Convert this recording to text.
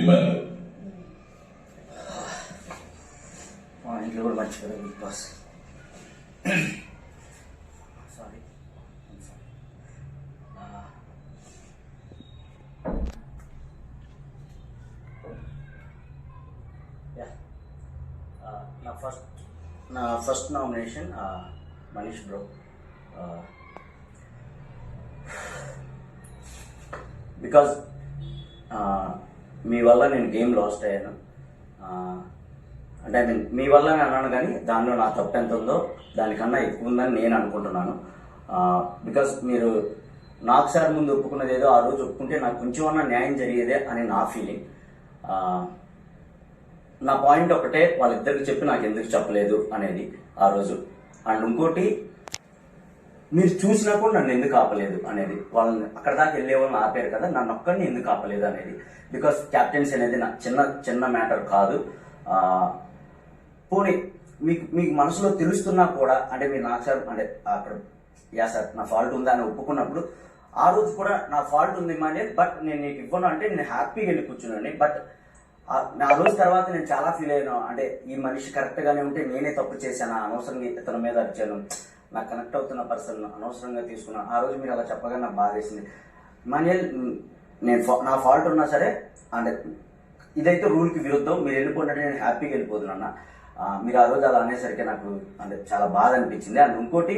ఏమన్నారు? మా ఇంట్లో కూడా మర్చిపోయారు బిగ్ బాస్. సారీ. నా first nomination Manish bro. Because మీ వల్ల నేను గేమ్ లాస్ట్ అయ్యాను. అంటే మీ వల్ల నేను అన్నాను, కానీ దానిలో నా తప్పు ఎంత ఉందో దానికన్నా ఎక్కువ ఉందని నేను అనుకుంటున్నాను. బికాజ్ మీరు నాకు సార్ ముందు ఒప్పుకున్నది ఏదో ఆ రోజు ఒప్పుకుంటే నాకు కొంచెం అన్నా న్యాయం జరిగేదే అని నా ఫీలింగ్. నా పాయింట్ ఒకటే, వాళ్ళిద్దరికి చెప్పి నాకు ఎందుకు చెప్పలేదు అనేది ఆ రోజు. అండ్ ఇంకోటి, మీరు చూసినా కూడా నన్ను ఎందుకు ఆపలేదు అనేది. వాళ్ళని అక్కడ దాకా వెళ్ళే వాళ్ళని ఆపారు కదా, నన్ను ఒక్కడిని ఎందుకు ఆపలేదు అనేది. బికాస్ క్యాప్టెన్సీ అనేది నా చిన్న మ్యాటర్ కాదు. పోనీ మీకు మనసులో తెలుస్తున్నా కూడా, అంటే మీరు నాకు సార్ అంటే అక్కడ యా సార్ నా ఫాల్ట్ ఉందా అని ఒప్పుకున్నప్పుడు ఆ రోజు కూడా నా ఫాల్ట్ ఉంది అంటే, బట్ నేను నీకు ఇవ్వను అంటే నేను హ్యాపీగా వెళ్ళి కూర్చున్నాను. బట్ ఆ రోజు తర్వాత నేను చాలా ఫీల్ అయ్యాను. అంటే ఈ మనిషి కరెక్ట్గానే ఉంటే నేనే తప్పు చేశాను, అనవసరంగా ఇతని మీద అరిచాను, నాకు కనెక్ట్ అవుతున్న పర్సన్ అనవసరంగా తీసుకున్నాను. ఆ రోజు మీరు అలా చెప్పగా నాకు బాధ వేసింది. మాన్యుయల్, నేను నా ఫాల్ట్ ఉన్నా సరే, అంటే ఇదైతే రూల్కి విరుద్ధం, మీరు వెళ్ళిపోయినట్టు నేను హ్యాపీగా వెళ్ళిపోతున్నాను. మీరు ఆ రోజు అలా అనేసరికి నాకు అంటే చాలా బాధ అనిపించింది. అండ్ ఇంకోటి